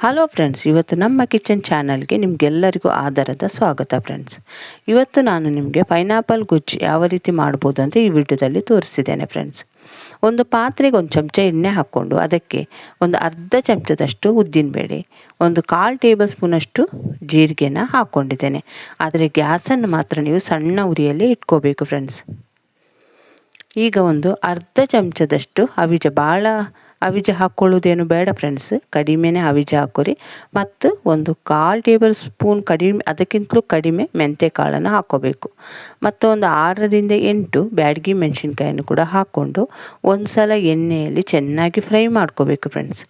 Hello friends, ಇವತ್ತು ನಮ್ಮ kitchen ಚಾನಲ್ಗೆ ನಿಮಗೆಲ್ಲರಿಗೂ ಆದರದ ಸ್ವಾಗತ ಫ್ರೆಂಡ್ಸ್. ಇವತ್ತು ನಾನು ನಿಮಗೆ ಪೈನಾಪಲ್ ಗೊಜ್ಜು ಯಾವ ರೀತಿ ಮಾಡ್ಬೋದು ಅಂತ ಈ ವಿಡಿಯೋದಲ್ಲಿ ತೋರಿಸಿದ್ದೇನೆ ಫ್ರೆಂಡ್ಸ್. ಒಂದು ಪಾತ್ರೆಗೆ ಒಂದು ಚಮಚ ಎಣ್ಣೆ ಹಾಕ್ಕೊಂಡು ಅದಕ್ಕೆ ಒಂದು ಅರ್ಧ ಚಮಚದಷ್ಟು ಉದ್ದಿನಬೇಳೆ, ಒಂದು 1/4 ಟೇಬಲ್ ಸ್ಪೂನಷ್ಟು ಜೀರಿಗೆನ ಹಾಕ್ಕೊಂಡಿದ್ದೇನೆ. ಆದರೆ ಗ್ಯಾಸನ್ನು ಮಾತ್ರ ನೀವು ಸಣ್ಣ ಉರಿಯಲ್ಲಿ ಇಟ್ಕೋಬೇಕು ಫ್ರೆಂಡ್ಸ್. ಈಗ ಒಂದು ಅರ್ಧ ಚಮಚದಷ್ಟು ಭಾಳ ಅವಿಜ ಹಾಕ್ಕೊಳ್ಳೋದೇನು ಬೇಡ ಫ್ರೆಂಡ್ಸ್, ಕಡಿಮೆನೇ ಅವಿಜ ಹಾಕೋರಿ. ಮತ್ತು ಒಂದು 1/4 ಟೇಬಲ್ ಸ್ಪೂನ್ ಕಡಿಮೆ, ಅದಕ್ಕಿಂತಲೂ ಕಡಿಮೆ ಮೆಂತ್ಯ ಕಾಳನ್ನು ಹಾಕ್ಕೋಬೇಕು. ಮತ್ತು ಒಂದು 6ರಿಂದ 8 ಬ್ಯಾಡಗಿ ಮೆಣಸಿನ್ಕಾಯನ್ನು ಕೂಡ ಹಾಕ್ಕೊಂಡು ಒಂದು ಸಲ ಎಣ್ಣೆಯಲ್ಲಿ ಚೆನ್ನಾಗಿ ಫ್ರೈ ಮಾಡ್ಕೋಬೇಕು ಫ್ರೆಂಡ್ಸ್.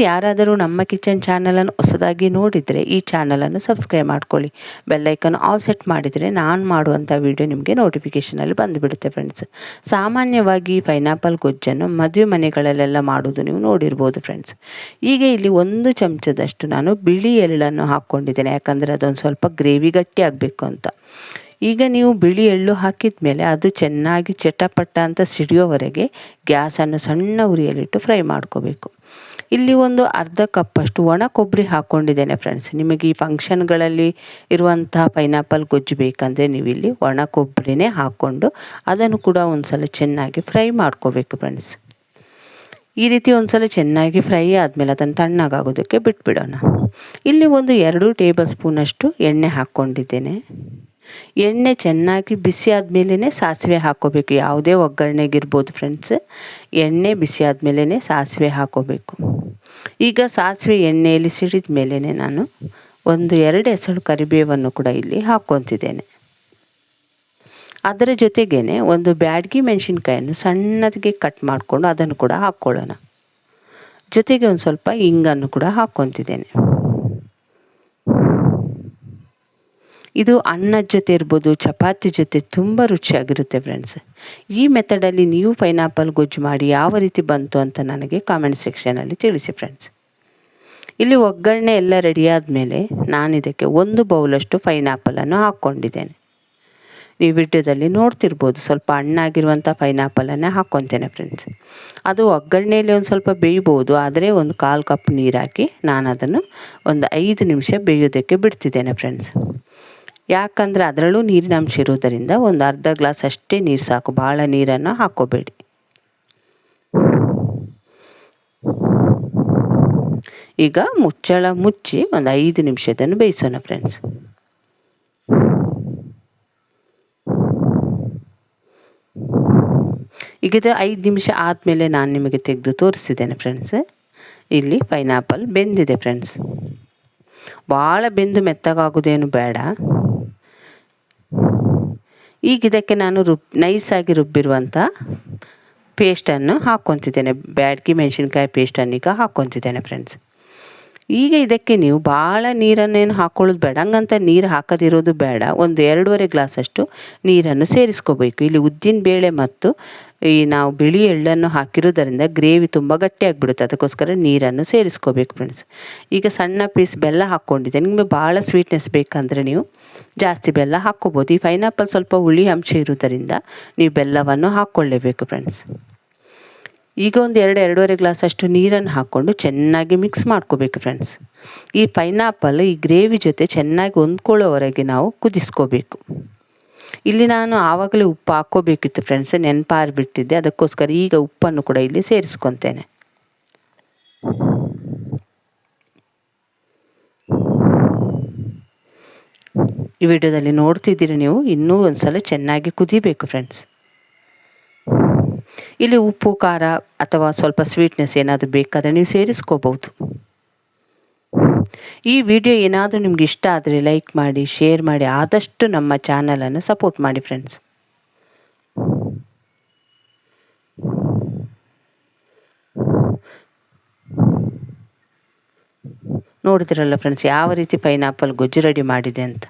ಯಾರಾದರೂ ನಮ್ಮ ಕಿಚನ್ ಚಾನಲನ್ನು ಹೊಸದಾಗಿ ನೋಡಿದರೆ ಈ ಚಾನಲನ್ನು ಸಬ್ಸ್ಕ್ರೈಬ್ ಮಾಡ್ಕೊಳ್ಳಿ. ಬೆಲ್ಲೈಕನ್ ಆಲ್ ಸೆಟ್ ಮಾಡಿದರೆ ನಾನು ಮಾಡುವಂಥ ವಿಡಿಯೋ ನಿಮಗೆ ನೋಟಿಫಿಕೇಷನಲ್ಲಿ ಬಂದುಬಿಡುತ್ತೆ ಫ್ರೆಂಡ್ಸ್. ಸಾಮಾನ್ಯವಾಗಿ ಪೈನಾಪಲ್ ಗೊಜ್ಜನ್ನು ಮದುವೆ ಮನೆಗಳಲ್ಲೆಲ್ಲ ಮಾಡೋದು ನೀವು ನೋಡಿರ್ಬೋದು ಫ್ರೆಂಡ್ಸ್. ಈಗ ಇಲ್ಲಿ 1 ಚಮಚದಷ್ಟು ನಾನು ಬಿಳಿ ಎಳ್ಳನ್ನು ಹಾಕ್ಕೊಂಡಿದ್ದೇನೆ, ಯಾಕಂದರೆ ಅದೊಂದು ಸ್ವಲ್ಪ ಗ್ರೇವಿ ಗಟ್ಟಿ ಆಗಬೇಕು ಅಂತ. ಈಗ ನೀವು ಬಿಳಿ ಎಳ್ಳು ಹಾಕಿದ ಮೇಲೆ ಅದು ಚೆನ್ನಾಗಿ ಚಟಪಟ ಅಂತ ಸಿಡಿಯೋವರೆಗೆ ಗ್ಯಾಸನ್ನು ಸಣ್ಣ ಉರಿಯಲ್ಲಿಟ್ಟು ಫ್ರೈ ಮಾಡ್ಕೋಬೇಕು. ಇಲ್ಲಿ ಒಂದು ಅರ್ಧ ಕಪ್ಪಷ್ಟು ಒಣ ಕೊಬ್ಬರಿ ಹಾಕ್ಕೊಂಡಿದ್ದೇನೆ ಫ್ರೆಂಡ್ಸ್. ನಿಮಗೆ ಈ ಫಂಕ್ಷನ್ಗಳಲ್ಲಿ ಇರುವಂತಹ ಪೈನಾಪಲ್ ಗೊಜ್ಜು ಬೇಕಂದರೆ ನೀವು ಇಲ್ಲಿ ಒಣ ಕೊಬ್ಬರಿನೇ ಹಾಕ್ಕೊಂಡು ಅದನ್ನು ಕೂಡ ಒಂದು ಸಲ ಚೆನ್ನಾಗಿ ಫ್ರೈ ಮಾಡ್ಕೋಬೇಕು ಫ್ರೆಂಡ್ಸ್. ಈ ರೀತಿ ಒಂದು ಸಲ ಚೆನ್ನಾಗಿ ಫ್ರೈ ಆದಮೇಲೆ ಅದನ್ನು ತಣ್ಣಗಾಗೋದಕ್ಕೆ ಬಿಟ್ಬಿಡೋಣ. ಇಲ್ಲಿ ಒಂದು 2 ಟೇಬಲ್ ಸ್ಪೂನಷ್ಟು ಎಣ್ಣೆ ಹಾಕ್ಕೊಂಡಿದ್ದೇನೆ. ಎಣ್ಣೆ ಚೆನ್ನಾಗಿ ಬಿಸಿ ಆದಮೇಲೆ ಸಾಸಿವೆ ಹಾಕ್ಕೋಬೇಕು. ಯಾವುದೇ ಒಗ್ಗರಣೆಗಿರ್ಬೋದು ಫ್ರೆಂಡ್ಸ್, ಎಣ್ಣೆ ಬಿಸಿ ಆದಮೇಲೆ ಸಾಸಿವೆ ಹಾಕ್ಕೋಬೇಕು. ಈಗ ಸಾಸಿವೆ ಎಣ್ಣೆಯಲ್ಲಿ ಸಿಡಿದ ಮೇಲೆ ನಾನು ಒಂದು 2 ಎಸಳು ಕರಿಬೇವನ್ನು ಕೂಡ ಇಲ್ಲಿ ಹಾಕ್ಕೊತಿದ್ದೇನೆ. ಅದರ ಜೊತೆಗೇ ಒಂದು ಬ್ಯಾಡಗಿ ಮೆಣಸಿನ್ಕಾಯನ್ನು ಸಣ್ಣದಾಗಿ ಕಟ್ ಮಾಡಿಕೊಂಡು ಅದನ್ನು ಕೂಡ ಹಾಕ್ಕೊಳ್ಳೋಣ. ಜೊತೆಗೆ ಒಂದು ಸ್ವಲ್ಪ ಇಂಗನ್ನು ಕೂಡ ಹಾಕ್ಕೊತಿದ್ದೇನೆ. ಇದು ಅನ್ನದ ಜೊತೆ ಇರ್ಬೋದು, ಚಪಾತಿ ಜೊತೆ ತುಂಬ ರುಚಿಯಾಗಿರುತ್ತೆ ಫ್ರೆಂಡ್ಸ್. ಈ ಮೆಥಡಲ್ಲಿ ನೀವು ಪೈನಾಪಲ್ ಗೊಜ್ಜು ಮಾಡಿ ಯಾವ ರೀತಿ ಬಂತು ಅಂತ ನನಗೆ ಕಾಮೆಂಟ್ ಸೆಕ್ಷನಲ್ಲಿ ತಿಳಿಸಿ ಫ್ರೆಂಡ್ಸ್. ಇಲ್ಲಿ ಒಗ್ಗರಣೆ ಎಲ್ಲ ರೆಡಿ ಆದಮೇಲೆ ನಾನು ಇದಕ್ಕೆ 1 ಬೌಲಷ್ಟು ಪೈನಾಪಲನ್ನು ಹಾಕ್ಕೊಂಡಿದ್ದೇನೆ. ನೀವು ವಿಡಿಯೋದಲ್ಲಿ ನೋಡ್ತಿರ್ಬೋದು, ಸ್ವಲ್ಪ ಹಣ್ಣಾಗಿರುವಂಥ ಪೈನಾಪಲನ್ನೇ ಹಾಕ್ಕೊತೇನೆ ಫ್ರೆಂಡ್ಸ್. ಅದು ಒಗ್ಗರಣೆಯಲ್ಲಿ ಒಂದು ಸ್ವಲ್ಪ ಬೇಯ್ಬೋದು, ಆದರೆ ಒಂದು 1/4 ಕಪ್ ನೀರು ಹಾಕಿ ನಾನು ಅದನ್ನು ಒಂದು 5 ನಿಮಿಷ ಬೇಯೋದಕ್ಕೆ ಬಿಡ್ತಿದ್ದೇನೆ ಫ್ರೆಂಡ್ಸ್. ಯಾಕಂದರೆ ಅದರಲ್ಲೂ ನೀರಿನ ಅಂಶ ಇರೋದರಿಂದ ಒಂದು ಅರ್ಧ ಗ್ಲಾಸ್ ಅಷ್ಟೇ ನೀರು ಸಾಕು, ಭಾಳ ನೀರನ್ನು ಹಾಕ್ಕೋಬೇಡಿ. ಈಗ ಮುಚ್ಚಳ ಮುಚ್ಚಿ ಒಂದು 5 ನಿಮಿಷದನ್ನು ಬೇಯಿಸೋಣ ಫ್ರೆಂಡ್ಸ್. ಈಗ 5 ನಿಮಿಷ ಆದಮೇಲೆ ನಾನು ನಿಮಗೆ ತೆಗೆದು ತೋರಿಸಿದ್ದೇನೆ ಫ್ರೆಂಡ್ಸ್. ಇಲ್ಲಿ ಪೈನಾಪಲ್ ಬೆಂದಿದೆ ಫ್ರೆಂಡ್ಸ್. ಭಾಳ ಬೆಂದು ಮೆತ್ತಗಾಗೋದೇನು ಬೇಡ. ಈಗ ಇದಕ್ಕೆ ನಾನು ನೈಸಾಗಿ ರುಬ್ಬಿರುವಂಥ ಪೇಸ್ಟನ್ನು ಹಾಕ್ಕೊತಿದ್ದೇನೆ. ಬ್ಯಾಡಗಿ ಮೆಣಸಿನ್ಕಾಯಿ ಪೇಸ್ಟನ್ನು ಈಗ ಹಾಕ್ಕೊತಿದ್ದೇನೆ ಫ್ರೆಂಡ್ಸ್. ಈಗ ಇದಕ್ಕೆ ನೀವು ಭಾಳ ನೀರನ್ನೇನು ಹಾಕ್ಕೊಳ್ಳೋದು ಬೇಡ, ಹಂಗಂತ ನೀರು ಹಾಕದಿರೋದು ಬೇಡ. ಒಂದು 2.5 ಗ್ಲಾಸಷ್ಟು ನೀರನ್ನು ಸೇರಿಸ್ಕೋಬೇಕು. ಇಲ್ಲಿ ಉದ್ದಿನ ಬೇಳೆ ಮತ್ತು ನಾವು ಬಿಳಿ ಎಳ್ಳನ್ನು ಹಾಕಿರೋದರಿಂದ ಗ್ರೇವಿ ತುಂಬ ಗಟ್ಟಿಯಾಗಿಬಿಡುತ್ತೆ, ಅದಕ್ಕೋಸ್ಕರ ನೀರನ್ನು ಸೇರಿಸ್ಕೋಬೇಕು ಫ್ರೆಂಡ್ಸ್. ಈಗ ಸಣ್ಣ ಪೀಸ್ ಬೆಲ್ಲ ಹಾಕ್ಕೊಂಡಿದ್ದೆ. ನಿಮಗೆ ಭಾಳ ಸ್ವೀಟ್ನೆಸ್ ಬೇಕಂದರೆ ನೀವು ಜಾಸ್ತಿ ಬೆಲ್ಲ ಹಾಕ್ಕೋಬೋದು. ಈ ಪೈನಾಪಲ್ ಸ್ವಲ್ಪ ಹುಳಿ ಅಂಶ ಇರೋದರಿಂದ ನೀವು ಬೆಲ್ಲವನ್ನು ಹಾಕ್ಕೊಳ್ಳೇಬೇಕು ಫ್ರೆಂಡ್ಸ್. ಈಗ ಒಂದು 2-2.5 ಗ್ಲಾಸಷ್ಟು ನೀರನ್ನು ಹಾಕ್ಕೊಂಡು ಚೆನ್ನಾಗಿ ಮಿಕ್ಸ್ ಮಾಡ್ಕೋಬೇಕು ಫ್ರೆಂಡ್ಸ್. ಈ ಪೈನಾಪಲ್ ಈ ಗ್ರೇವಿ ಜೊತೆ ಚೆನ್ನಾಗಿ ಹೊಂದ್ಕೊಳ್ಳೋವರೆಗೆ ನಾವು ಕುದಿಸ್ಕೋಬೇಕು. ಇಲ್ಲಿ ನಾನು ಆವಾಗಲೇ ಉಪ್ಪು ಹಾಕ್ಕೋಬೇಕಿತ್ತು ಫ್ರೆಂಡ್ಸ್, ನೆನಪಾರಿಬಿಟ್ಟಿದ್ದೆ. ಅದಕ್ಕೋಸ್ಕರ ಈಗ ಉಪ್ಪನ್ನು ಕೂಡ ಇಲ್ಲಿ ಸೇರಿಸ್ಕೊತೇನೆ. ಈ ವಿಡಿಯೋದಲ್ಲಿ ನೋಡ್ತಿದ್ದೀರಿ ನೀವು, ಇನ್ನೂ ಒಂದು ಸಲ ಚೆನ್ನಾಗಿ ಕುದಿಬೇಕು ಫ್ರೆಂಡ್ಸ್. ಇಲ್ಲಿ ಉಪ್ಪು ಖಾರ ಅಥವಾ ಸ್ವಲ್ಪ ಸ್ವೀಟ್ನೆಸ್ ಏನಾದರೂ ಬೇಕಾದರೆ ನೀವು ಸೇರಿಸ್ಕೋಬಹುದು. ಈ ವಿಡಿಯೋ ಏನಾದರೂ ನಿಮ್ಗೆ ಇಷ್ಟ ಆದರೆ ಲೈಕ್ ಮಾಡಿ, ಶೇರ್ ಮಾಡಿ, ಆದಷ್ಟು ನಮ್ಮ ಚಾನಲನ್ನು ಸಪೋರ್ಟ್ ಮಾಡಿ ಫ್ರೆಂಡ್ಸ್. ನೋಡಿದ್ರಲ್ಲ ಫ್ರೆಂಡ್ಸ್ ಯಾವ ರೀತಿ ಪೈನಾಪಲ್ ಗೊಜ್ಜು ರೆಡಿ ಮಾಡಿದೆ ಅಂತ.